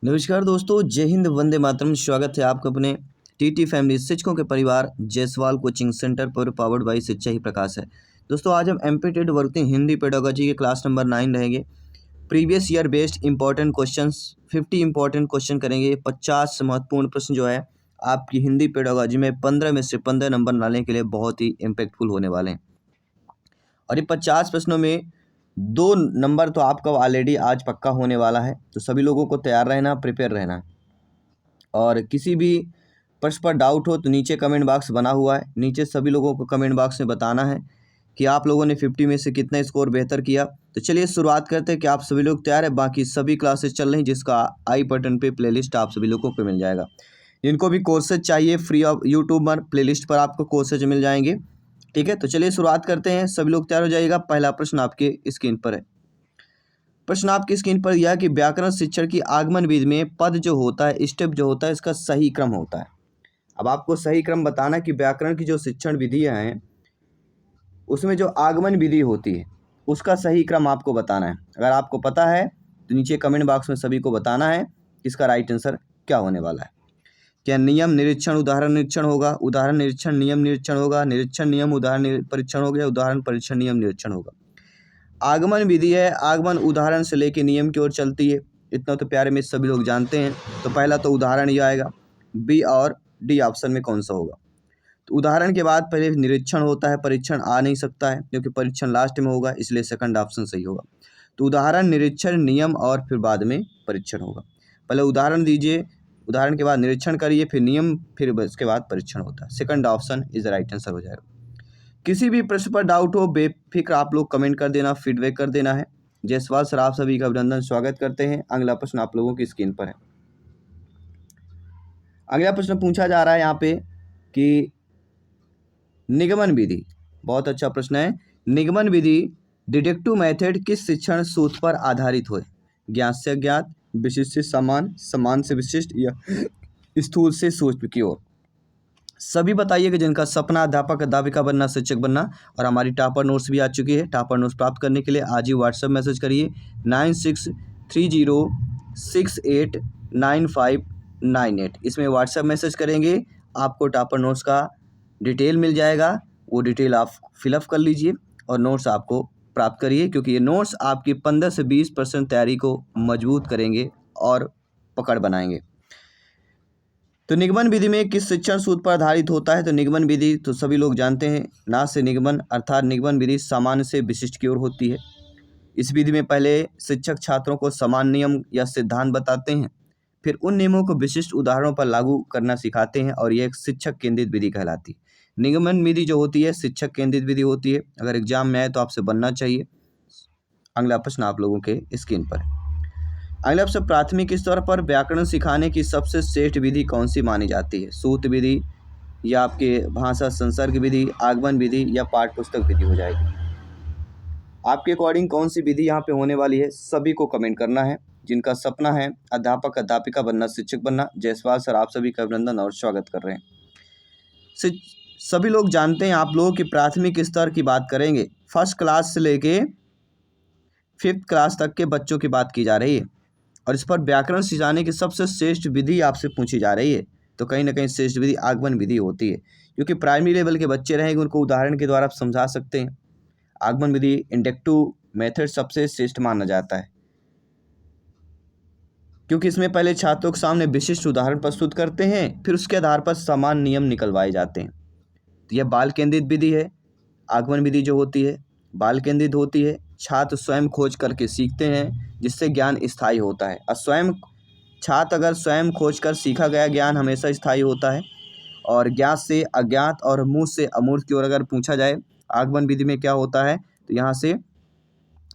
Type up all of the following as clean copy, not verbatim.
नमस्कार दोस्तों, जय हिंद, वंदे मातरम। स्वागत है आपका अपने टीटी फैमिली शिक्षकों के परिवार जायसवाल कोचिंग सेंटर पर, पावर्ड बाई शिक्षा ही प्रकाश है। दोस्तों, आज हम एमपीटेड वर्किंग हिंदी पेडागोजी के क्लास नंबर 9 रहेंगे। Previous year based important questions 50 important question करेंगे। 50 महत्वपूर्ण प्रश्न जो है आपकी हिंदी पेडागोजी में 15 में से 15 नंबर लाने के लिए बहुत ही इम्पैक्टफुल होने वाले हैं। और ये 50 प्रश्नों में 2 नंबर तो आपका ऑलरेडी आज पक्का होने वाला है, तो सभी लोगों को तैयार रहना, प्रिपेयर रहना। और किसी भी प्रश्न पर डाउट हो तो नीचे कमेंट बॉक्स बना हुआ है, नीचे सभी लोगों को कमेंट बॉक्स में बताना है कि आप लोगों ने 50 में से कितना स्कोर बेहतर किया। तो चलिए शुरुआत करते हैं कि आप सभी लोग तैयार है। बाकी सभी क्लासेस चल रही, जिसका आई बटन पे प्लेलिस्ट आप सभी लोगों को मिल जाएगा। जिनको भी कोर्सेज चाहिए फ्री ऑफ यूट्यूब पर प्लेलिस्ट पर आपको कोर्सेज मिल जाएंगे। ठीक है, तो चलिए शुरुआत करते हैं। सभी लोग तैयार हो जाइएगा। पहला प्रश्न आपके स्क्रीन पर है। प्रश्न आपकी स्क्रीन पर यह कि व्याकरण शिक्षण की आगमन विधि में पद जो होता है, स्टेप जो होता है, इसका सही क्रम होता है। अब आपको सही क्रम बताना कि व्याकरण की जो शिक्षण विधियां हैं उसमें जो आगमन विधि होती है उसका सही क्रम आपको बताना है। अगर आपको पता है तो नीचे कमेंट बॉक्स में सभी को बताना है कि इसका राइट आंसर क्या होने वाला है। क्या नियम निरीक्षण उदाहरण निरीक्षण होगा, उदाहरण निरीक्षण नियम निरीक्षण होगा, निरीक्षण नियम उदाहरण परीक्षण हो गया, उदाहरण परीक्षण नियम निरीक्षण होगा। आगमन विधि है, आगमन उदाहरण से लेके नियम की ओर चलती है, इतना तो प्यारे में सभी लोग जानते हैं। तो पहला तो उदाहरण ही आएगा। बी और डी ऑप्शन में कौन सा होगा? तो उदाहरण के बाद पहले निरीक्षण होता है, परीक्षण आ नहीं सकता है क्योंकि परीक्षण लास्ट में होगा, इसलिए सेकंड ऑप्शन सही होगा। तो उदाहरण, निरीक्षण, नियम और फिर बाद में परीक्षण होगा। पहले उदाहरण दीजिए, उदाहरण के बाद निरीक्षण करिए, फिर नियम, फिर उसके बाद परीक्षण होता है। Second option is the right answer हो जाएगा। किसी भी प्रश्न पर डाउट हो बेफिक्र आप लोग कमेंट कर देना, फीडबैक कर देना है। जायसवाल सर आप सभी का अभिनंदन, स्वागत करते हैं। अगला प्रश्न आप लोगों की स्क्रीन पर है। अगला प्रश्न पूछा जा रहा है यहाँ पे कि निगमन विधि, बहुत अच्छा प्रश्न है। निगमन विधि डिडक्टिव मेथड किस शिक्षण सूत्र पर आधारित हो? ज्ञात से अज्ञात, विशिष्ट से समान, समान से विशिष्ट या स्थूल से सूक्ष्म की ओर। सभी बताइए कि जिनका सपना अध्यापक अध्यापिका बनना, शिक्षक बनना। और हमारी टॉपर नोट्स भी आ चुकी है। टॉपर नोट्स प्राप्त करने के लिए आज ही व्हाट्सएप मैसेज करिए 9630689598। इसमें व्हाट्सएप मैसेज करेंगे, आपको टॉपर नोट्स का डिटेल मिल जाएगा। वो डिटेल आप फिलअप कर लीजिए और नोट्स आपको प्राप्त करिए, क्योंकि ये नोट्स आपकी 15 से 20% तैयारी को मजबूत करेंगे और पकड़ बनाएंगे। तो निगमन विधि में किस शिक्षण सूत्र पर आधारित होता है? तो निगमन विधि तो सभी लोग जानते हैं, ना से निगमन, अर्थात निगमन विधि सामान्य से विशिष्ट की ओर होती है। इस विधि में पहले शिक्षक छात्रों को समान नियम या सिद्धांत बताते हैं, फिर उन नियमों को विशिष्ट उदाहरणों पर लागू करना सिखाते हैं, और यह एक शिक्षक केंद्रित विधि कहलाती है। निगमन विधि जो होती है शिक्षक केंद्रित विधि होती है। अगर एग्जाम में आए तो आपसे बनना चाहिए। अगला प्रश्न आप लोगों के स्क्रीन पर है। अगला प्रश्न, प्राथमिक स्तर पर व्याकरण सिखाने की सबसे श्रेष्ठ विधि कौन सी मानी जाती है? सूत्र विधि या आपके भाषा संसर्ग विधि, आगमन विधि या पाठ्य पुस्तक विधि हो जाएगी? आपके अकॉर्डिंग कौन सी विधि यहाँ पे होने वाली है? सभी को कमेंट करना है। जिनका सपना है अध्यापक अध्यापिका बनना, शिक्षक बनना, जायसवाल सर आप सभी का अभिनंदन और स्वागत कर रहे हैं। सभी लोग जानते हैं आप लोग कि प्राथमिक स्तर की बात करेंगे, फर्स्ट क्लास से लेके 5th क्लास तक के बच्चों की बात की जा रही है, और इस पर व्याकरण सिखाने की सबसे श्रेष्ठ विधि आपसे पूछी जा रही है। तो कहीं ना कहीं श्रेष्ठ विधि आगमन विधि होती है, क्योंकि प्राइमरी लेवल के बच्चे रहेंगे, उनको उदाहरण के द्वारा आप समझा सकते हैं। आगमन विधि इंडक्टिव मेथड सबसे श्रेष्ठ माना जाता है, क्योंकि इसमें पहले छात्रों के सामने विशिष्ट उदाहरण प्रस्तुत करते हैं, फिर उसके आधार पर समान नियम निकलवाए जाते हैं। तो यह बाल केंद्रित विधि है। आगमन विधि जो होती है बाल केंद्रित होती है। छात्र स्वयं खोज करके सीखते हैं, जिससे ज्ञान स्थायी होता है। और छात्र अगर स्वयं खोज कर सीखा गया ज्ञान हमेशा स्थायी होता है। और ज्ञात से अज्ञात और मूर्त से अमूर्त की ओर अगर पूछा जाए आगमन विधि में क्या होता है, तो यहाँ से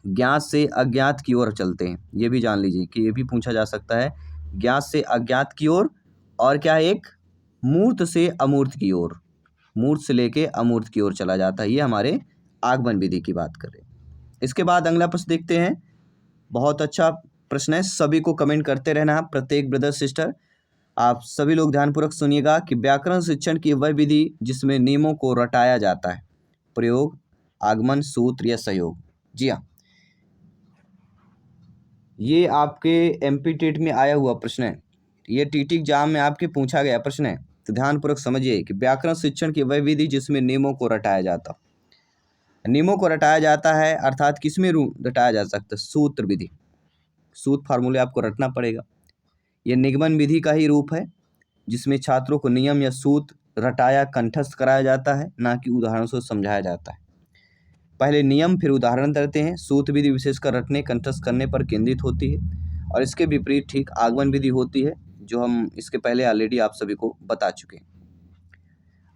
ज्ञात से अज्ञात की ओर चलते हैं। ये भी जान लीजिए कि ये भी पूछा जा सकता है, ज्ञात से अज्ञात की ओर, और क्या एक मूर्त से अमूर्त की ओर, मूर्त से लेके अमूर्त की ओर चला जाता है। ये हमारे आगमन विधि की बात कर रहे हैं। इसके बाद अगला प्रश्न देखते हैं। बहुत अच्छा प्रश्न है, सभी को कमेंट करते रहना। प्रत्येक ब्रदर सिस्टर आप सभी लोग ध्यानपूर्वक सुनिएगा कि व्याकरण शिक्षण की वह विधि जिसमें नियमों को रटाया जाता है, प्रयोग, आगमन, सूत्र या सहयोग। जी हाँ, ये आपके एमपी टेट में आया हुआ प्रश्न है, ये टीटी एग्जाम में आपके पूछा गया प्रश्न है। तो ध्यानपूर्वक समझिए कि व्याकरण शिक्षण की वह विधि जिसमें नियमों को रटाया जाता, नियमों को रटाया जाता है अर्थात किसमें रटाया जा सकता है, सूत्र विधि, सूत्र फार्मूले आपको रटना पड़ेगा। यह निगमन विधि का ही रूप है जिसमें छात्रों को नियम या सूत्र रटाया कंठस्थ कराया जाता है, ना कि उदाहरणों से समझाया जाता है। पहले नियम फिर उदाहरण देते हैं। सूत्र विधि विशेषकर रटने कंठस्थ करने पर केंद्रित होती है और इसके विपरीत ठीक आगमन विधि होती है, जो हम इसके पहले ऑलरेडी आप सभी को बता चुके हैं।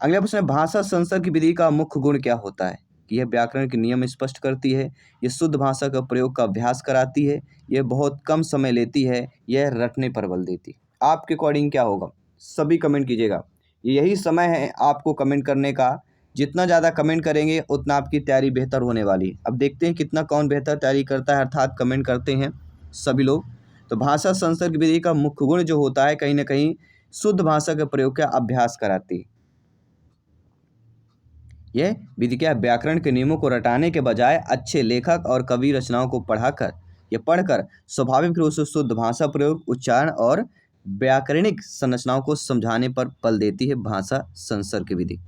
अगला प्रश्न है, भाषा संसर्ग की विधि का मुख्य गुण क्या होता है? यह व्याकरण के नियम स्पष्ट करती है, यह शुद्ध भाषा का प्रयोग का अभ्यास कराती है, यह बहुत कम समय लेती है, यह रटने पर बल देती है। आपके अकॉर्डिंग क्या होगा? सभी कमेंट कीजिएगा। यही समय है आपको कमेंट करने का। जितना ज़्यादा कमेंट करेंगे उतना आपकी तैयारी बेहतर होने वाली है। अब देखते हैं कितना कौन बेहतर तैयारी करता है, अर्थात कमेंट करते हैं सभी लोग। तो भाषा संसर्ग विधि का मुख्य गुण जो होता है, कहीं ना कहीं शुद्ध भाषा के प्रयोग का अभ्यास कराती है। यह विधि क्या है? व्याकरण के नियमों को रटाने के बजाय अच्छे लेखक और कवि रचनाओं को पढ़कर स्वाभाविक रूप से शुद्ध भाषा प्रयोग, उच्चारण और व्याकरणिक संरचनाओं को समझाने पर बल देती है भाषा संसर्ग की विधि।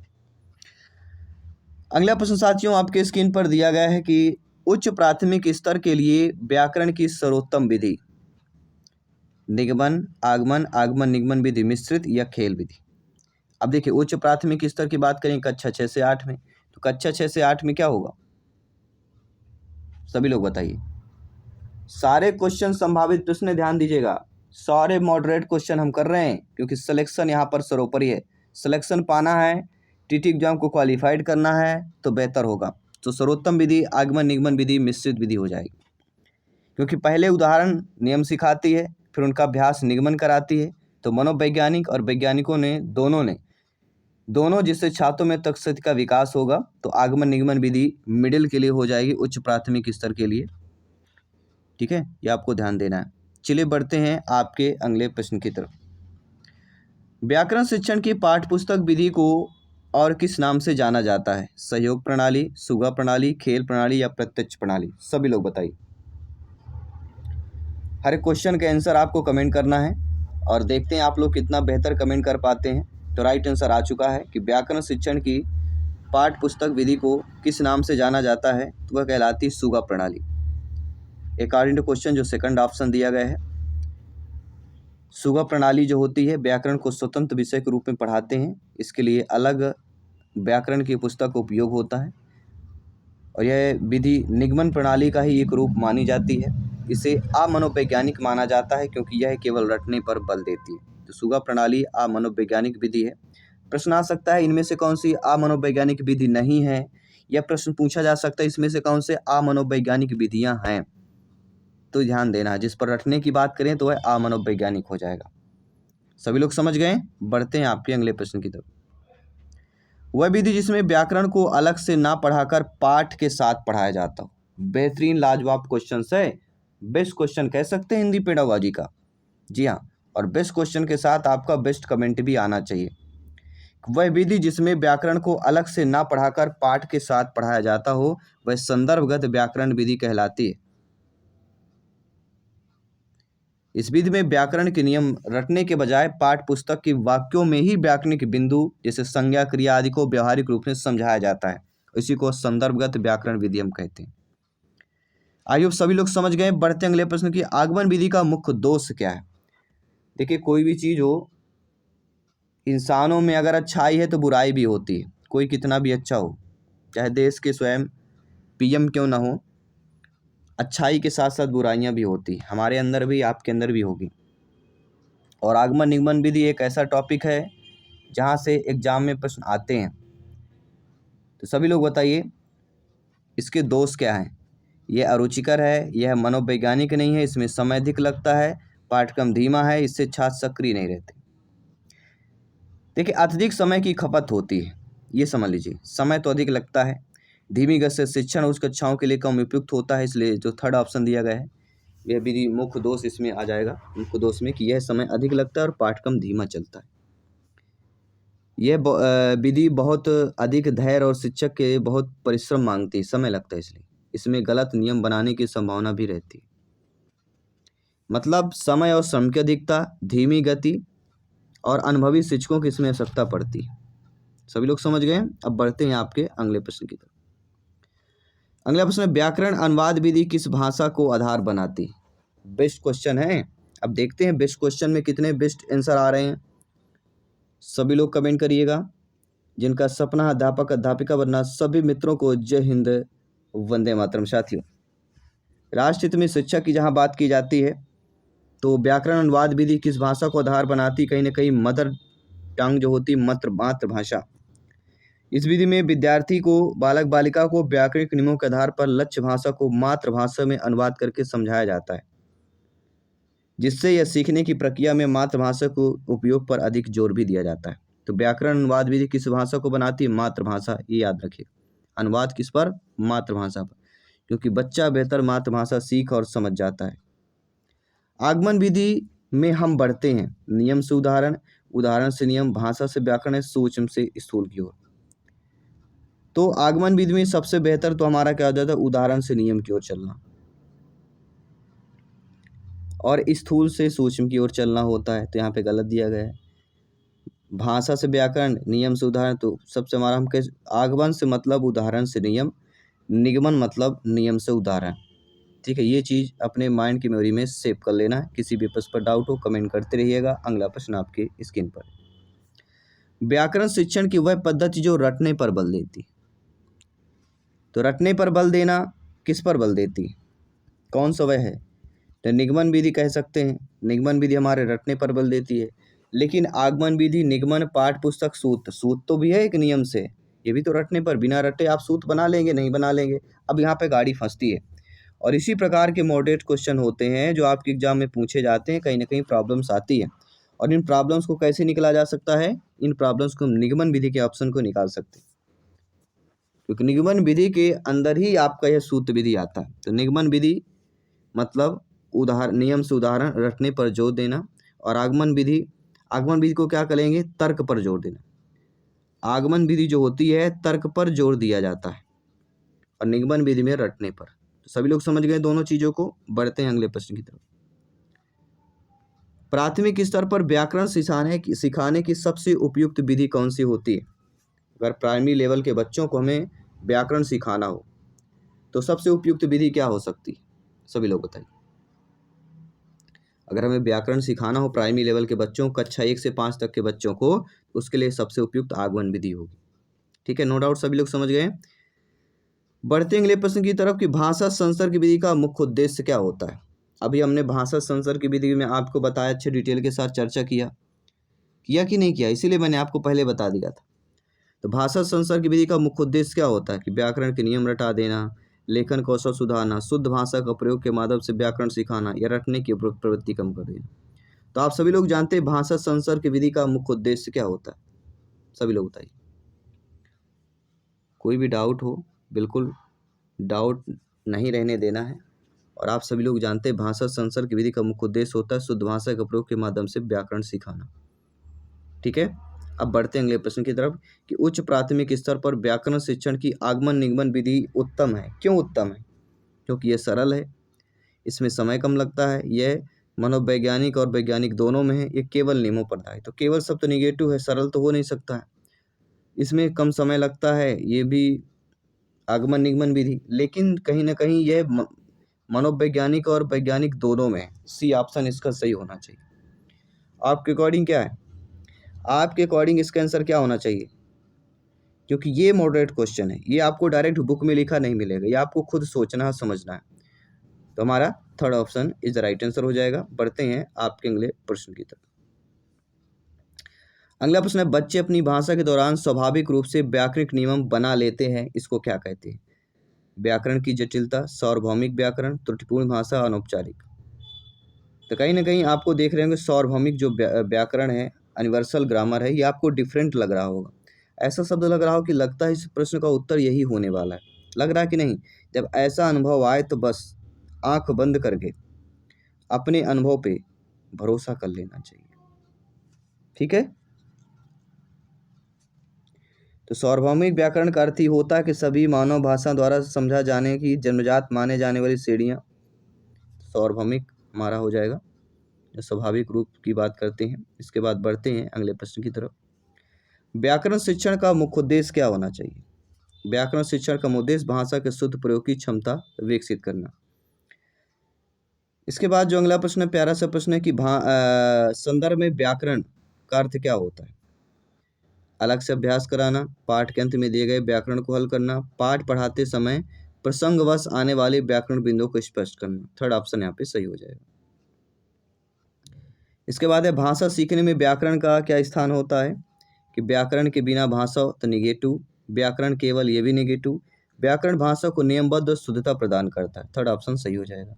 अगला प्रश्न साथियों आपके स्क्रीन पर दिया गया है कि उच्च प्राथमिक स्तर के लिए व्याकरण की सर्वोत्तम विधि निगमन, आगमन, आगमन निगमन विधि, मिश्रित या खेल विधि। अब देखिए उच्च प्राथमिक स्तर की बात करें कक्षा 6 से 8 में, तो कक्षा 6 से 8 में क्या होगा? सभी लोग बताइए। सारे क्वेश्चन संभावित प्रश्न ध्यान दीजिएगा, सारे मॉडरेट क्वेश्चन हम कर रहे हैं क्योंकि सिलेक्शन यहाँ पर सर्वोपरि है। सिलेक्शन पाना है, टीटी एग्जाम को क्वालिफाइड करना है तो बेहतर होगा। तो सर्वोत्तम विधि आगमन निगमन विधि मिश्रित विधि हो जाएगी, क्योंकि पहले उदाहरण नियम सिखाती है, फिर उनका अभ्यास निगमन कराती है। तो मनोवैज्ञानिक और वैज्ञानिकों ने दोनों जिससे छात्रों में तर्कशक्ति का विकास होगा। तो आगमन निगमन विधि मिडिल के लिए हो जाएगी, उच्च प्राथमिक स्तर के लिए। ठीक है, ये आपको ध्यान देना है। चलिए बढ़ते हैं आपके अगले प्रश्न की तरफ। व्याकरण शिक्षण की पाठ्यपुस्तक विधि को और किस नाम से जाना जाता है? सहयोग प्रणाली, सुगम प्रणाली, खेल प्रणाली या प्रत्यक्ष प्रणाली? सभी लोग बताइए। हर एक क्वेश्चन का आंसर आपको कमेंट करना है और देखते हैं आप लोग कितना बेहतर कमेंट कर पाते हैं। तो राइट आंसर आ चुका है कि व्याकरण शिक्षण की पाठ्यपुस्तक विधि को किस नाम से जाना जाता है? तो वह कहलाती है सुगम प्रणाली। अकॉर्डिंग टू क्वेश्चन जो सेकंड ऑप्शन दिया गया है, सुगम प्रणाली जो होती है व्याकरण को स्वतंत्र विषय के रूप में पढ़ाते हैं, इसके लिए अलग व्याकरण की पुस्तक का उपयोग होता है और यह विधि निगमन प्रणाली का ही एक रूप मानी जाती है। इसे अमनोवैज्ञानिक माना जाता है क्योंकि यह केवल रटने पर बल देती है। तो सुगम प्रणाली अमनोवैज्ञानिक विधि है। प्रश्न आ सकता है इनमें से कौन सी अमनोवैज्ञानिक विधि नहीं है, यह प्रश्न पूछा जा सकता है इसमें से कौन से अमनोवैज्ञानिक विधियां हैं। तो ध्यान देना है, जिस पर रटने की बात करें तो वह अमनोवैज्ञानिक हो जाएगा। सभी लोग समझ गए? बढ़ते हैं आपके अगले प्रश्न की तरफ। वह विधि जिसमें व्याकरण को अलग से ना पढ़ाकर पाठ के साथ पढ़ाया जाता हो। बेहतरीन लाजवाब क्वेश्चन है, बेस्ट क्वेश्चन कह सकते हैं हिंदी पेडागोजी का। जी हाँ, और बेस्ट क्वेश्चन के साथ आपका बेस्ट कमेंट भी आना चाहिए। वह विधि जिसमें व्याकरण को अलग से ना पढ़ाकर पाठ के साथ पढ़ाया जाता हो वह संदर्भगत व्याकरण विधि कहलाती है। इस विधि में व्याकरण के नियम रटने के बजाय पाठ्य पुस्तक के वाक्यों में ही व्याकरणिक बिंदु जैसे संज्ञा, क्रिया आदि को व्यवहारिक रूप से समझाया जाता है। इसी को संदर्भगत व्याकरण विधि हम कहते हैं। आई होप सभी लोग समझ गए। बढ़ते अगले प्रश्न की, आगमन विधि का मुख्य दोष क्या है? देखिए कोई भी चीज हो, इंसानों में अगर अच्छाई है तो बुराई भी होती है। कोई कितना भी अच्छा हो, चाहे देश के स्वयं पीएम क्यों ना हो, अच्छाई के साथ साथ बुराइयां भी होती, हमारे अंदर भी आपके अंदर भी होगी। और आगमन निगमन विधि एक ऐसा टॉपिक है जहां से एग्जाम में प्रश्न आते हैं। तो सभी लोग बताइए इसके दोष क्या हैं? यह अरुचिकर है, यह मनोवैज्ञानिक नहीं है, इसमें समय अधिक लगता है, पाठ्यक्रम धीमा है, इससे छात्र सक्रिय नहीं रहते। देखिए अत्यधिक समय की खपत होती है, ये समझ लीजिए। समय तो अधिक लगता है, धीमी गति से शिक्षण उच्च कक्षाओं के लिए कम उपयुक्त होता है, इसलिए जो थर्ड ऑप्शन दिया गया है यह विधि मुख्य दोष इसमें आ जाएगा। मुख्य दोष में कि यह समय अधिक लगता है और पाठ्यक्रम धीमा चलता है। यह विधि बहुत अधिक धैर्य और शिक्षक के बहुत परिश्रम मांगती है, समय लगता है, इसलिए इसमें गलत नियम बनाने की संभावना भी रहती है। मतलब समय और श्रम की अधिकता, धीमी गति और अनुभवी शिक्षकों की इसमें आवश्यकता पड़ती है। सभी लोग समझ गए। अब बढ़ते हैं आपके अगले प्रश्न की तरफ। अगला प्रश्न है, व्याकरण अनुवाद विधि किस भाषा को आधार बनाती है? बेस्ट क्वेश्चन है। अब देखते हैं बेस्ट क्वेश्चन में कितने बेस्ट आंसर आ रहे हैं। सभी लोग कमेंट करिएगा। जिनका सपना है अध्यापक अध्यापिका बनना, सभी मित्रों को जय हिंद, वंदे मातरम। साथियों, राष्ट्रहित में शिक्षा की जहाँ बात की जाती है तो व्याकरण अनुवाद विधि किस भाषा को आधार बनाती? कहीं ना कहीं मदर टंग जो होती मातृभाषा। इस विधि में विद्यार्थी को बालक बालिका को व्याकरणिक नियमों के आधार पर लक्ष्य भाषा को मातृभाषा में अनुवाद करके समझाया जाता है, जिससे यह सीखने की प्रक्रिया में मातृभाषा को उपयोग पर अधिक जोर भी दिया जाता है। तो व्याकरण अनुवाद विधि किस भाषा को बनाती है? मातृभाषा। ये याद रखिए, अनुवाद किस पर? मातृभाषा पर, क्योंकि बच्चा बेहतर मातृभाषा सीख और समझ जाता है। आगमन विधि में हम बढ़ते हैं नियम से उदाहरण, उदाहरण से नियम, भाषा से व्याकरण, सूक्ष्म से स्थूल की ओर। तो आगमन विधि में सबसे बेहतर तो हमारा क्या हो जाता है? उदाहरण से नियम की ओर चलना, और स्थूल से सूक्ष्म की ओर चलना होता है। तो यहाँ पे गलत दिया गया है। भाषा से व्याकरण, नियम से उदाहरण, तो सबसे हमारा हम कह आगमन से मतलब उदाहरण से नियम, निगमन मतलब नियम से उदाहरण। ठीक है, ये चीज़ अपने माइंड की मेमोरी में सेव कर लेना है। किसी भी प्रश्न पर डाउट हो कमेंट करते रहिएगा। अगला प्रश्न आपके स्क्रीन पर। व्याकरण शिक्षण की वह पद्धति जो रटने पर बल देती। तो रटने पर बल देना किस पर बल देती? कौन सा वह है? तो निगमन विधि कह सकते हैं। निगमन विधि हमारे रटने पर बल देती है। लेकिन आगमन विधि, निगमन, पाठ पुस्तक, सूत्र, सूत्र तो भी है एक नियम से, ये भी तो रटने पर, बिना रटे आप सूत्र बना लेंगे? नहीं बना लेंगे। अब यहाँ पे गाड़ी फंसती है। और इसी प्रकार के मॉडरेट क्वेश्चन होते हैं जो आपके एग्जाम में पूछे जाते हैं। कहीं ना कहीं प्रॉब्लम्स आती है, और इन प्रॉब्लम्स को कैसे निकाला जा सकता है? इन प्रॉब्लम्स को निगमन विधि के ऑप्शन को निकाल सकते हैं, क्योंकि निगमन विधि के अंदर ही आपका यह सूत्र विधि आता है। तो निगमन विधि मतलब उदाहरण, नियम से उदाहरण, रटने पर जोर देना। और आगमन विधि, आगमन विधि को क्या करेंगे? तर्क पर जोर देना। आगमन विधि जो होती है तर्क पर जोर दिया जाता है, और निगमन विधि में रटने पर। तो सभी लोग समझ गए दोनों चीज़ों को। बढ़ते हैं अगले प्रश्न की तरफ। प्राथमिक स्तर पर व्याकरण सिखाने की सबसे उपयुक्त विधि कौन सी होती है? अगर प्राइमरी लेवल के बच्चों को हमें व्याकरण सिखाना हो तो सबसे उपयुक्त विधि क्या हो सकती है? सभी लोग बताइए। अगर हमें व्याकरण सिखाना हो प्राइमरी लेवल के बच्चों, कक्षा 1 से 5 तक के बच्चों को, उसके लिए सबसे उपयुक्त आगमन विधि होगी। ठीक है, नो डाउट सभी लोग समझ गए। बढ़ते अगले प्रश्न की तरफ कि भाषा संसर्ग विधि का मुख्य उद्देश्य क्या होता है? अभी हमने भाषा संसर्ग विधि में आपको बताया, अच्छे डिटेल के साथ चर्चा किया कि नहीं किया? इसीलिए मैंने आपको पहले बता दिया था। तो भाषा संसर्ग विधि का मुख्य उद्देश्य क्या होता है? कि व्याकरण के नियम रटा देना, लेखन कौशल सुधारना, शुद्ध भाषा का प्रयोग के माध्यम से व्याकरण सिखाना, या रटने की प्रवृत्ति कम कर देना। तो आप सभी लोग जानते हैं भाषा संसर्ग विधि का मुख्य उद्देश्य क्या होता है? सभी लोग बताइए। कोई भी डाउट हो, बिल्कुल डाउट नहीं रहने देना है। और आप सभी लोग जानते हैं भाषा संसर्ग विधि का मुख्य उद्देश्य होता है शुद्ध भाषा का प्रयोग के माध्यम से व्याकरण सिखाना। ठीक है, अब बढ़ते हैं अगले प्रश्न की तरफ कि उच्च प्राथमिक स्तर पर व्याकरण शिक्षण की आगमन निगमन विधि उत्तम है। क्यों उत्तम है? क्योंकि यह सरल है, इसमें समय कम लगता है, यह मनोवैज्ञानिक और वैज्ञानिक दोनों में है, ये केवल नियमों पर है। तो केवल शब्द निगेटिव है, सरल तो हो नहीं सकता है। इसमें कम समय लगता है, ये भी आगमन निगमन विधि, लेकिन कहीं ना कहीं यह मनोवैज्ञानिक और वैज्ञानिक दोनों में है। सी ऑप्शन इसका सही होना चाहिए। आपके अकॉर्डिंग क्या है? आपके अकॉर्डिंग इसका आंसर क्या होना चाहिए? क्योंकि ये मॉडरेट क्वेश्चन है, ये आपको डायरेक्ट बुक में लिखा नहीं मिलेगा, ये आपको खुद सोचना है, समझना है। तो हमारा third option is the right answer हो जाएगा। बढ़ते हैं आपके अगले प्रश्न की तरफ। अगला प्रश्न है, बच्चे अपनी भाषा के दौरान स्वाभाविक रूप से व्याकरणिक नियम बना लेते हैं, इसको क्या कहते हैं? व्याकरण की जटिलता, सार्वभौमिक व्याकरण, त्रुटिपूर्ण भाषा, अनौपचारिक। तो कहीं ना कहीं आपको देख रहे होंगे सार्वभौमिक जो व्याकरण है, यूनिवर्सल ग्रामर है, ये आपको डिफरेंट लग रहा होगा। ऐसा शब्द लग रहा हो कि लगता है इस प्रश्न का उत्तर यही होने वाला है। लग रहा है कि नहीं? जब ऐसा अनुभव आए तो बस आंख बंद करके अपने अनुभव पे भरोसा कर लेना चाहिए। ठीक है, तो सार्वभौमिक व्याकरण का अर्थ ही होता है कि सभी मानव भाषा द्वारा समझा जाने की जन्मजात माने जाने वाली श्रेणियाँ सार्वभौमिक हमारा हो जाएगा, जो स्वाभाविक रूप की बात करते हैं। इसके बाद बढ़ते हैं अगले प्रश्न की तरफ। व्याकरण शिक्षण का मुख्य उद्देश्य क्या होना चाहिए? व्याकरण शिक्षण का मुख्य उद्देश्य भाषा के शुद्ध प्रयोग की क्षमता विकसित करना। इसके बाद जो अगला प्रश्न है, प्यारा सा प्रश्न है कि संदर्भ में व्याकरण का अर्थ क्या होता है? अलग से अभ्यास कराना, पाठ के अंत में दिए गए व्याकरण को हल करना, पाठ पढ़ाते समय प्रसंगवश आने वाले व्याकरण बिंदुओं को स्पष्ट करना। थर्ड ऑप्शन यहाँ पे सही हो जाएगा। इसके बाद है भाषा सीखने में व्याकरण का क्या स्थान होता है? कि व्याकरण के बिना भाषा तो निगेटिव, व्याकरण केवल ये भी निगेटिव, व्याकरण भाषा को नियमबद्ध और शुद्धता प्रदान करता है। थर्ड ऑप्शन सही हो जाएगा।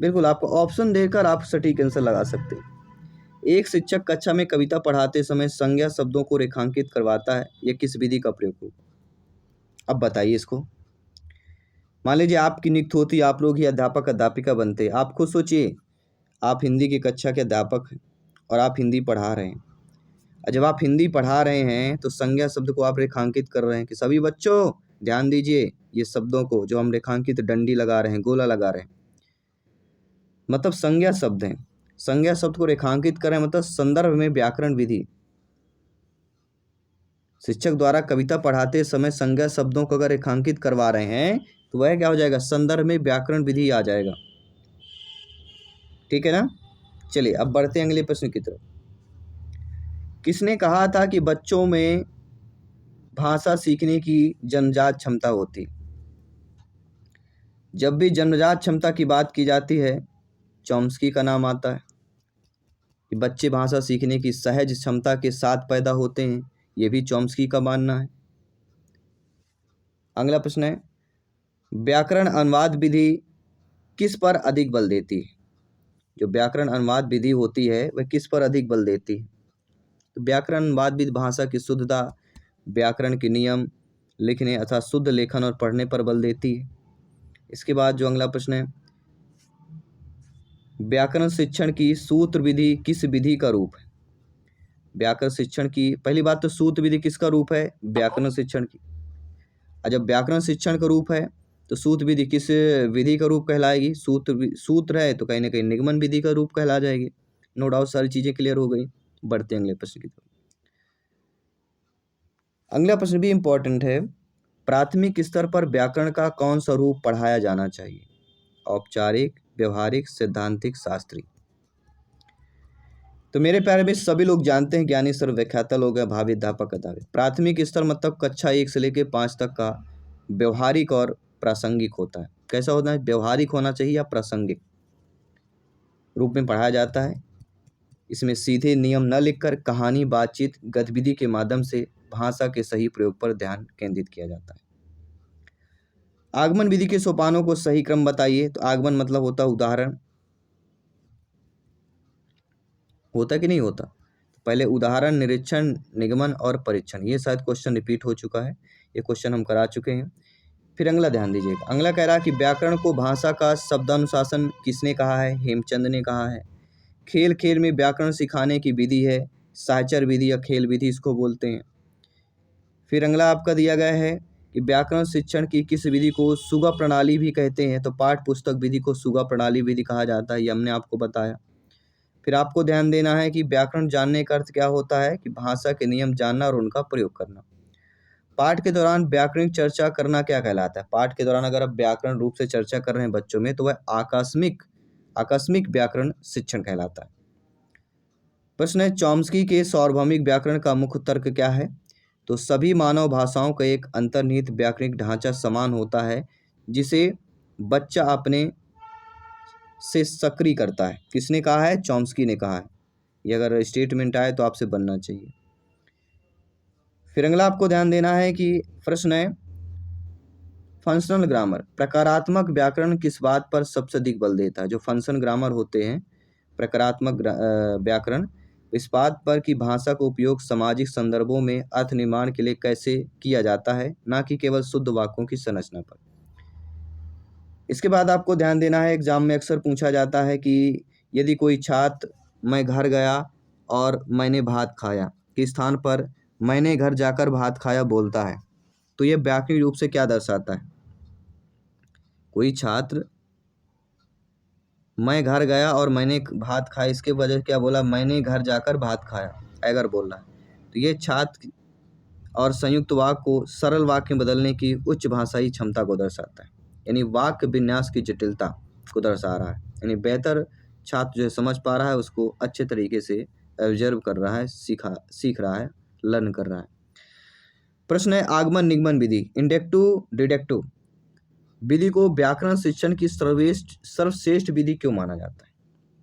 बिल्कुल, आपको ऑप्शन देकर आप सटीक आंसर लगा सकते हैं। एक शिक्षक कक्षा में कविता पढ़ाते समय संज्ञा शब्दों को रेखांकित करवाता है, यह किस विधि का प्रयोग हो? अब बताइए इसको। मान लीजिए आपकी नियुक्ति होती, आप लोग ही अध्यापक अध्यापिका बनते। आप खुद सोचिए, आप हिंदी की कक्षा के अध्यापक हैं और आप हिंदी पढ़ा रहे हैं। और जब आप हिंदी पढ़ा रहे हैं तो संज्ञा शब्द को आप रेखांकित कर रहे हैं कि सभी बच्चों ध्यान दीजिए, ये शब्दों को जो हम रेखांकित डंडी लगा रहे हैं, गोला लगा रहे हैं, मतलब संज्ञा शब्द हैं। संज्ञा शब्द को रेखांकित करें मतलब संदर्भ में व्याकरण विधि। शिक्षक द्वारा कविता पढ़ाते समय संज्ञा शब्दों को अगर रेखांकित करवा रहे हैं तो वह क्या हो जाएगा? संदर्भ में व्याकरण विधि आ जाएगा। ठीक है ना? चलिए अब बढ़ते हैं अगले प्रश्न की तरफ। किसने कहा था कि बच्चों में भाषा सीखने की जन्मजात क्षमता होती? जब भी जन्मजात क्षमता की बात की जाती है, चॉम्स्की का नाम आता है कि बच्चे भाषा सीखने की सहज क्षमता के साथ पैदा होते हैं, ये भी चॉम्स्की का मानना है। अगला प्रश्न है, व्याकरण अनुवाद विधि किस पर अधिक बल देती है? जो व्याकरण अनुवाद विधि होती है वह किस पर अधिक बल देती है? तो व्याकरण अनुवाद विधि भाषा की शुद्धता, व्याकरण के नियम लिखने अथवा शुद्ध लेखन और पढ़ने पर बल देती है। इसके बाद जो अगला प्रश्न है, व्याकरण शिक्षण की सूत्र विधि किस विधि का रूप है? व्याकरण शिक्षण की पहली बात तो सूत्र विधि किसका रूप है? व्याकरण शिक्षण की। और जब व्याकरण शिक्षण का रूप है तो सूत्र विधि किस विधि का रूप कहलाएगी? सूत्र है तो कहीं ना कहीं निगमन विधि का रूप कहला जाएगी। नो डाउट सारी चीजें क्लियर हो गई। बढ़ते हैं अगले प्रश्न की तरफ। अगला प्रश्न भी इंपॉर्टेंट है। प्राथमिक स्तर पर व्याकरण का कौन सा रूप पढ़ाया जाना चाहिए? औपचारिक, व्यवहारिक, सैद्धांतिक, शास्त्रीय। तो मेरे प्यारे में सभी लोग जानते हैं, ज्ञानी सर्व व्याख्याता लोग हैं, भावी अध्यापक अध्यापक। प्राथमिक स्तर मतलब कक्षा 1 से लेकर 5 तक का व्यवहारिक और प्रासंगिक होता है। कैसा होता है? व्यवहारिक होना चाहिए या प्रासंगिक रूप में पढ़ाया जाता है। इसमें सीधे नियम न लिखकर कहानी, बातचीत, गतिविधि के माध्यम से भाषा के सही प्रयोग पर ध्यान केंद्रित किया जाता है। आगमन विधि के सोपानों को सही क्रम बताइए। तो आगमन मतलब होता है उदाहरण, होता कि नहीं होता? पहले उदाहरण, निरीक्षण, निगमन और परीक्षण। ये शायद क्वेश्चन रिपीट हो चुका है, ये क्वेश्चन हम करा चुके हैं। फिर अगला ध्यान दीजिएगा। अगला कह रहा है कि व्याकरण को भाषा का शब्दानुशासन किसने कहा है? हेमचंद ने कहा है। खेल खेल में व्याकरण सिखाने की विधि है साहचर्य विधि या खेल विधि इसको बोलते हैं। फिर अगला आपका दिया गया है कि व्याकरण शिक्षण की किस विधि को सुगा प्रणाली भी कहते हैं? तो पाठ पुस्तक विधि को सुगा प्रणाली विधि कहा जाता है, ये हमने आपको बताया। फिर आपको ध्यान देना है कि व्याकरण जानने का अर्थ क्या होता है? कि भाषा के नियम जानना और उनका प्रयोग करना। पाठ के दौरान व्याकरणिक चर्चा करना क्या कहलाता है? पाठ के दौरान अगर आप व्याकरण रूप से चर्चा कर रहे हैं बच्चों में तो वह आकस्मिक व्याकरण शिक्षण कहलाता है। प्रश्न है, चॉम्स्की के सार्वभौमिक व्याकरण का मुख्य तर्क क्या है? तो सभी मानव भाषाओं का एक अंतर्निहित व्याकरणिक ढांचा समान होता है जिसे बच्चा अपने से सक्रिय करता है। किसने कहा है? चॉम्स्की ने कहा है। ये अगर स्टेटमेंट आए तो आपसे बनना चाहिए। फिर अगला आपको ध्यान देना है कि प्रश्न है, फंक्शनल ग्रामर, प्रकारात्मक व्याकरण किस बात पर सबसे अधिक बल देता है? जो फंक्शनल ग्रामर होते हैं, प्रकारात्मक व्याकरण, इस बात पर कि भाषा का उपयोग सामाजिक संदर्भों में अर्थ निर्माण के लिए कैसे किया जाता है, ना कि केवल शुद्ध वाक्यों की संरचना पर। इसके बाद आपको ध्यान देना है, एग्जाम में अक्सर पूछा जाता है कि यदि कोई छात्र मैं घर गया और मैंने भात खाया के स्थान पर मैंने घर जाकर भात खाया बोलता है तो यह व्याकरणिक रूप से क्या दर्शाता है? कोई छात्र मैं घर गया और मैंने भात खाया, इसके वजह क्या बोला, मैंने घर जाकर भात खाया, अगर बोल रहा है। तो ये छात्र और संयुक्त वाक्य को सरल वाक्य में बदलने की उच्च भाषाई क्षमता को दर्शाता है, यानी वाक्य विन्यास की जटिलता को दर्शा रहा है। यानी बेहतर छात्र जो है समझ पा रहा है, उसको अच्छे तरीके से ऑब्जर्व कर रहा है, सीख रहा है, लर्न कर रहा है। प्रश्न है आगमन निगमन विधि, इंडेक्टिव डिडक्टिव विधि को व्याकरण शिक्षण की सर्वश्रेष्ठ विधि क्यों माना जाता है?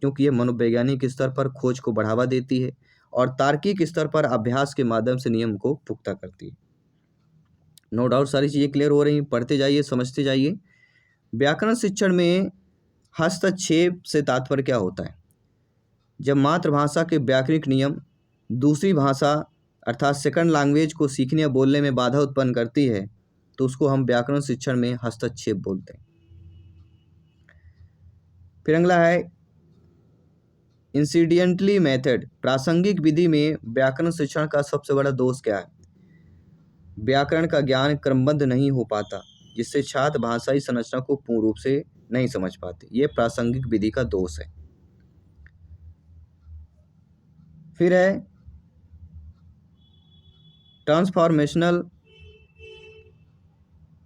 क्योंकि यह मनोवैज्ञानिक स्तर पर खोज को बढ़ावा देती है और तार्किक स्तर पर अभ्यास के माध्यम से नियम को पुख्ता करती है। नो डाउट सारी चीज़ें क्लियर हो रही हैं, पढ़ते जाइए, समझते जाइए। व्याकरण शिक्षण में हस्तक्षेप से तात्पर्य क्या होता है? जब मातृभाषा के व्याकरणिक नियम दूसरी भाषा अर्थात सेकंड लैंग्वेज को सीखने या बोलने में बाधा उत्पन्न करती है, तो उसको हम व्याकरण शिक्षण में हस्तक्षेप बोलते हैं। फिर अगला है इंसिडेंटली मेथड, प्रासंगिक विधि में व्याकरण शिक्षण का सबसे बड़ा दोष क्या है? व्याकरण का ज्ञान क्रमबद्ध नहीं हो पाता, जिससे छात्र भाषाई संरचना को पूर्ण रूप से नहीं समझ पाते। ये प्रासंगिक विधि का दोष है। फिर है ट्रांसफॉर्मेशनल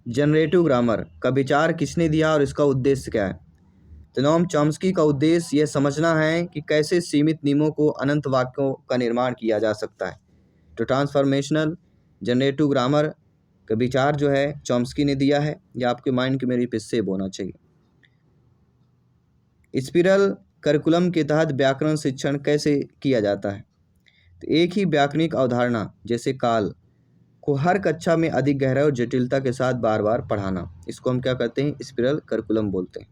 जनरेटिव ग्रामर का विचार किसने दिया और इसका उद्देश्य क्या है? तो नोम चॉम्स्की का उद्देश्य यह समझना है कि कैसे सीमित नियमों को अनंत वाक्यों का निर्माण किया जा सकता है। तो ट्रांसफॉर्मेशनल जनरेटिव ग्रामर का विचार जो है चॉम्स्की ने दिया है। यह आपके माइंड के मेरे पे सेव होना चाहिए। स्पिरल करिकुलम के तहत व्याकरण शिक्षण कैसे किया जाता है? तो एक ही व्याकरणिक अवधारणा जैसे काल को हर कक्षा में अधिक गहराई और जटिलता के साथ बार बार पढ़ाना, इसको हम क्या कहते हैं? स्पिरल करिकुलम बोलते हैं।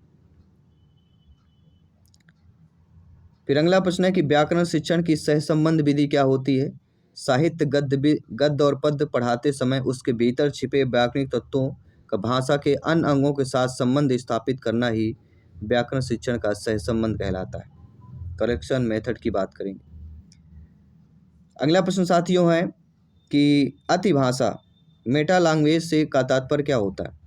फिर अगला प्रश्न है कि व्याकरण शिक्षण की सहसंबंध विधि क्या होती है? साहित्य गद्य और पद्य पढ़ाते समय उसके भीतर छिपे व्याकरणिक तत्वों का भाषा के अन्य अंगों के साथ संबंध स्थापित करना ही व्याकरण शिक्षण का सहसंबंध कहलाता है। करेक्शन मेथड की बात करेंगे। अगला प्रश्न साथियों है कि अतिभाषा मेटा लैंग्वेज से का तात्पर्य क्या होता है?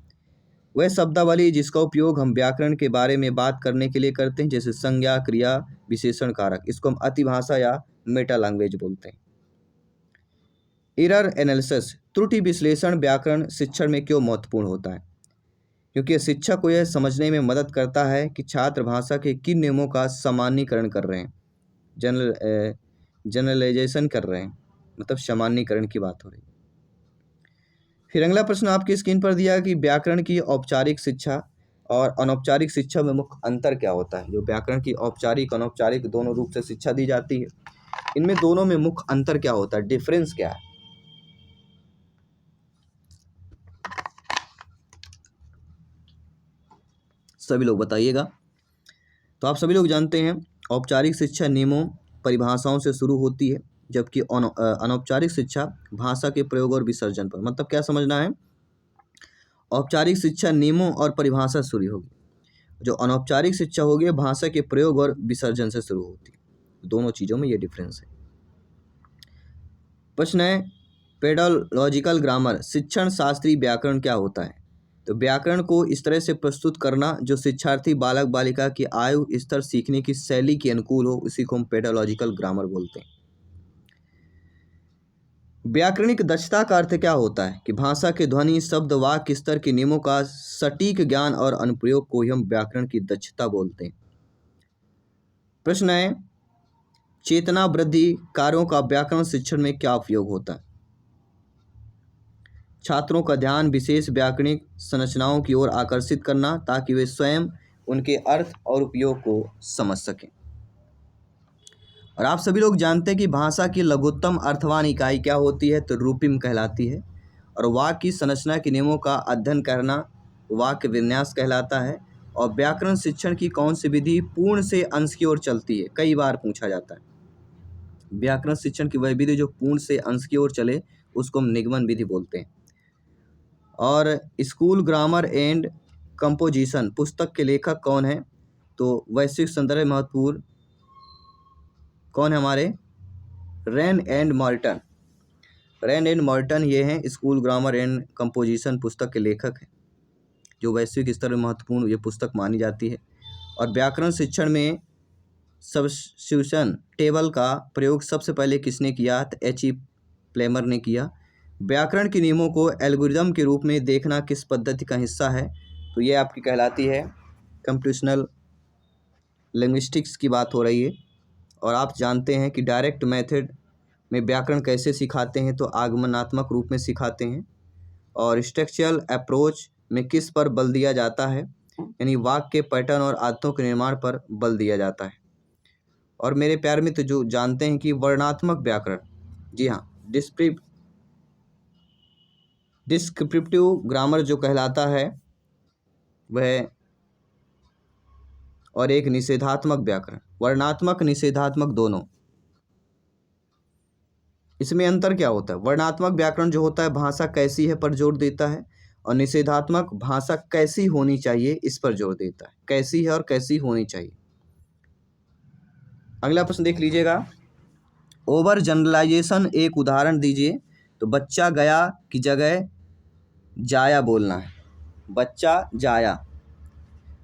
वह शब्दावली जिसका उपयोग हम व्याकरण के बारे में बात करने के लिए करते हैं, जैसे संज्ञा, क्रिया, विशेषण, कारक, इसको हम अतिभाषा या मेटा लैंग्वेज बोलते हैं। एरर एनालिसिस, त्रुटि विश्लेषण व्याकरण शिक्षण में क्यों महत्वपूर्ण होता है? क्योंकि शिक्षक को यह समझने में मदद करता है कि छात्र भाषा के किन नियमों का सामान्यीकरण कर रहे हैं, जनरलाइजेशन कर रहे हैं, मतलब सामान्यीकरण की बात हो रही है। फिर अगला प्रश्न आपकी स्क्रीन पर दिया कि व्याकरण की औपचारिक शिक्षा और अनौपचारिक शिक्षा में मुख्य अंतर क्या होता है? जो व्याकरण की औपचारिक अनौपचारिक दोनों रूप से शिक्षा दी जाती है, इनमें दोनों में मुख्य अंतर क्या होता है, डिफरेंस क्या है? सभी लोग बताइएगा। तो आप सभी लोग जानते हैं औपचारिक शिक्षा नियमों परिभाषाओं से शुरू होती है, जबकि अनौपचारिक शिक्षा भाषा के प्रयोग और विसर्जन पर। मतलब क्या समझना है? औपचारिक शिक्षा नियमों और परिभाषा से शुरू होगी, जो अनौपचारिक शिक्षा होगी भाषा के प्रयोग और विसर्जन से शुरू होती है। दोनों चीज़ों में ये डिफरेंस है। प्रश्न है पेडोलॉजिकल ग्रामर, शिक्षण शास्त्रीय व्याकरण क्या होता है? तो व्याकरण को इस तरह से प्रस्तुत करना जो शिक्षार्थी बालक बालिका की आयु स्तर सीखने की शैली के अनुकूल हो, इसी को हम पेडोलॉजिकल ग्रामर बोलते हैं। व्याकरणिक दक्षता का अर्थ क्या होता है? कि भाषा के ध्वनि, शब्द, वाक्य स्तर के नियमों का सटीक ज्ञान और अनुप्रयोग को ही हम व्याकरण की दक्षता बोलते हैं। प्रश्न है चेतना वृद्धि कार्यों का व्याकरण शिक्षण में क्या उपयोग होता है? छात्रों का ध्यान विशेष व्याकरणिक संरचनाओं की ओर आकर्षित करना, ताकि वे स्वयं उनके अर्थ और उपयोग को समझ सकें। और आप सभी लोग जानते हैं कि भाषा की लघुत्तम अर्थवान इकाई क्या होती है? तो रूपिम कहलाती है। और वाक्य की संरचना के नियमों का अध्ययन करना वाक्य विन्यास कहलाता है। और व्याकरण शिक्षण की कौन सी विधि पूर्ण से अंश की ओर चलती है? कई बार पूछा जाता है। व्याकरण शिक्षण की वह विधि जो पूर्ण से अंश की ओर चले, उसको हम निगमन विधि बोलते हैं। और स्कूल ग्रामर एंड कंपोजिशन पुस्तक के लेखक कौन है? तो वैश्विक संदर्भ महत्वपूर्ण कौन है हमारे? Wren and Martin. Wren and Martin ये हैं स्कूल ग्रामर एंड कंपोजिशन पुस्तक के लेखक हैं, जो वैश्विक स्तर में महत्वपूर्ण ये पुस्तक मानी जाती है। और व्याकरण शिक्षण में सब्स्टिट्यूशन टेबल का प्रयोग सबसे पहले किसने किया? तो H.E. प्लेमर ने किया। व्याकरण के नियमों को एल्गोरिदम के रूप में देखना किस पद्धति का हिस्सा है? तो ये आपकी कहलाती है कंप्यूटेशनल लिंग्विस्टिक्स की बात हो रही है। और आप जानते हैं कि डायरेक्ट मेथड में व्याकरण कैसे सिखाते हैं? तो आगमनात्मक रूप में सिखाते हैं। और स्ट्रक्चरल अप्रोच में किस पर बल दिया जाता है? यानी वाक्य के पैटर्न और आदतों के निर्माण पर बल दिया जाता है। और मेरे प्यारे मित्र जो जानते हैं कि वर्णात्मक व्याकरण, जी हाँ, डिस्क्रिप्टिव ग्रामर जो कहलाता है वह, और एक निषेधात्मक व्याकरण, वर्णात्मक निषेधात्मक दोनों। इसमें अंतर क्या होता है? वर्णात्मक व्याकरण जो होता है भाषा कैसी है पर जोर देता है, और निषेधात्मक भाषा कैसी होनी चाहिए इस पर जोर देता है। कैसी है और कैसी होनी चाहिए। अगला प्रश्न देख लीजिएगा, ओवर जनरलाइजेशन एक उदाहरण दीजिए। तो बच्चा गया की जगह जाया बोलना है। बच्चा जाया,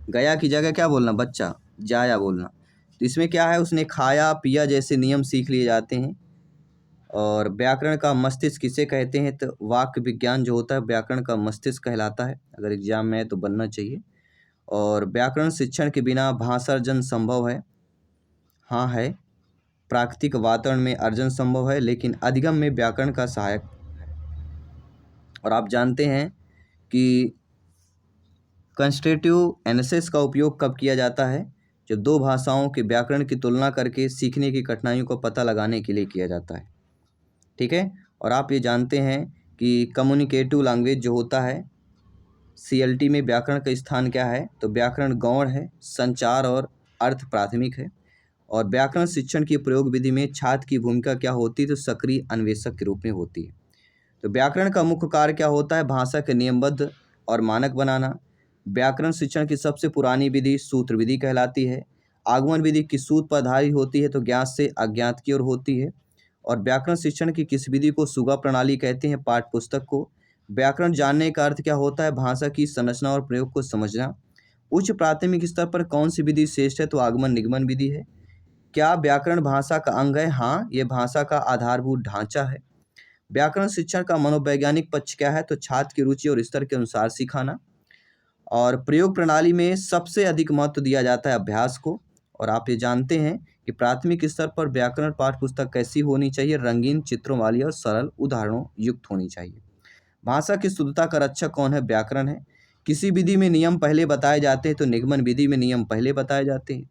गया की जगह क्या बोलना? बच्चा जाया बोलना। तो इसमें क्या है, उसने खाया पिया जैसे नियम सीख लिए जाते हैं। और व्याकरण का मस्तिष्क किसे कहते हैं? तो वाक्य विज्ञान जो होता है व्याकरण का मस्तिष्क कहलाता है। अगर एग्जाम में है तो बनना चाहिए। और व्याकरण शिक्षण के बिना भाषा अर्जन संभव है? हाँ है। प्राकृतिक वातावरण में अर्जन संभव है, लेकिन अधिगम में व्याकरण का सहायक है। और आप जानते हैं कि कंस्ट्रेटिव एनालिसिस का उपयोग कब किया जाता है? जब दो भाषाओं के व्याकरण की तुलना करके सीखने की कठिनाइयों को पता लगाने के लिए किया जाता है। ठीक है। और आप ये जानते हैं कि कम्युनिकेटिव लैंग्वेज जो होता है CLT में व्याकरण का स्थान क्या है? तो व्याकरण गौण है, संचार और अर्थ प्राथमिक है। और व्याकरण शिक्षण की प्रयोग विधि में छात्र की भूमिका क्या होती है? तो सक्रिय अन्वेषक के रूप में होती है। तो व्याकरण का मुख्य कार्य क्या होता है? भाषा के नियमबद्ध और मानक बनाना। व्याकरण शिक्षण की सबसे पुरानी विधि सूत्र विधि कहलाती है। आगमन विधि किस सूत्र पर आधारित होती है? तो ज्ञात से अज्ञात की ओर होती है। और व्याकरण शिक्षण की किस विधि को सुगा प्रणाली कहते हैं? पाठ्य पुस्तक को। व्याकरण जानने का अर्थ क्या होता है? भाषा की संरचना और प्रयोग को समझना। उच्च प्राथमिक स्तर पर कौन सी विधि श्रेष्ठ है? तो आगमन निगमन विधि है। क्या व्याकरण भाषा का अंग है? हाँ, ये भाषा का आधारभूत ढांचा है। व्याकरण शिक्षण का मनोवैज्ञानिक पक्ष क्या है? तो छात्र की रुचि और स्तर के अनुसार सिखाना। और प्रयोग प्रणाली में सबसे अधिक महत्व दिया जाता है अभ्यास को। और आप ये जानते हैं कि प्राथमिक स्तर पर व्याकरण पाठ्य पुस्तक कैसी होनी चाहिए? रंगीन चित्रों वाली और सरल उदाहरणों युक्त होनी चाहिए। भाषा की शुद्धता का रक्षक कौन है? व्याकरण है। किसी विधि में नियम पहले बताए जाते हैं तो निगमन विधि में नियम पहले बताए जाते हैं।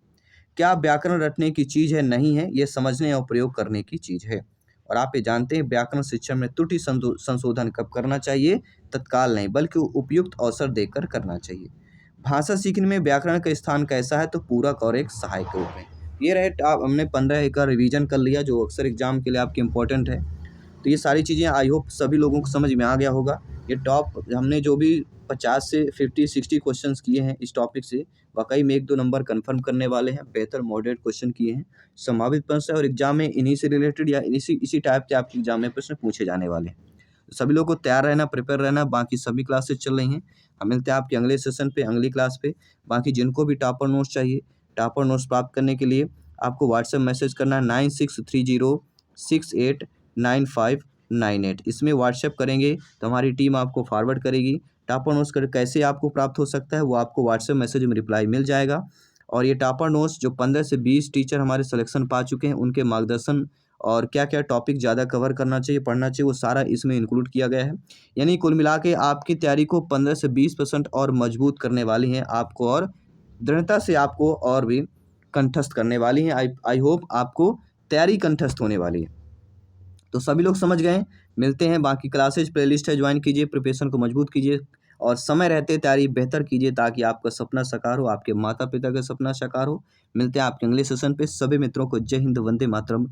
क्या व्याकरण रटने की चीज़ है? नहीं है, ये समझने और प्रयोग करने की चीज़ है। और आप ये जानते हैं व्याकरण शिक्षण में त्रुटि संशोधन कब करना चाहिए? तत्काल नहीं, बल्कि उपयुक्त अवसर देकर करना चाहिए। भाषा सीखने में व्याकरण का स्थान कैसा है? तो पूरक और एक सहायक के रूप में। ये रहे आप हमने 15 का रिवीजन कर लिया जो अक्सर एग्जाम के लिए आपके इम्पोर्टेंट है। तो ये सारी चीज़ें आई होप सभी लोगों को समझ में आ गया होगा। ये टॉप हमने जो भी 50 से 50-60 क्वेश्चंस किए हैं इस टॉपिक से, वाकई में 1-2 नंबर कंफर्म करने वाले हैं। बेहतर मॉडरेट क्वेश्चन किए हैं, संभावित प्रश्न और एग्जाम में इन्हीं से रिलेटेड या इसी टाइप के आपके एग्जाम में प्रश्न पूछे जाने वाले हैं। तो सभी लोगों को तैयार रहना, प्रिपेयर रहना। बाकी सभी क्लासेस चल रही हैं। हम मिलते हैं आपके अगले सेशन पे, अगली क्लास पे। बाकी जिनको भी टॉपर नोट्स चाहिए, टॉपर नोट्स प्राप्त करने के लिए आपको व्हाट्सएप मैसेज करना है 9630689598। इसमें व्हाट्सएप करेंगे तो हमारी टीम आपको फॉरवर्ड करेगी। टॉपर नोट्स कैसे आपको प्राप्त हो सकता है वो आपको व्हाट्सएप मैसेज में रिप्लाई मिल जाएगा। और ये टॉपर नोट्स जो 15 से 20 टीचर हमारे सिलेक्शन पा चुके हैं उनके मार्गदर्शन और क्या क्या टॉपिक ज़्यादा कवर करना चाहिए, पढ़ना चाहिए, वो सारा इसमें इंक्लूड किया गया है। यानी कुल मिला के आपकी तैयारी को 15 से 20% और मजबूत करने वाली हैं आपको, और दृढ़ता से आपको और भी कंठस्थ करने वाली हैं। आई होप आपको तैयारी कंठस्थ होने वाली है। तो सभी लोग समझ गए। मिलते हैं, बाकी क्लासेज प्लेलिस्ट है, ज्वाइन कीजिए, प्रिपरेशन को मजबूत कीजिए और समय रहते तैयारी बेहतर कीजिए ताकि आपका सपना साकार हो, आपके माता पिता का सपना साकार हो। मिलते हैं आपके अगले सेशन पे। सभी मित्रों को जय हिंद, वंदे मातरम।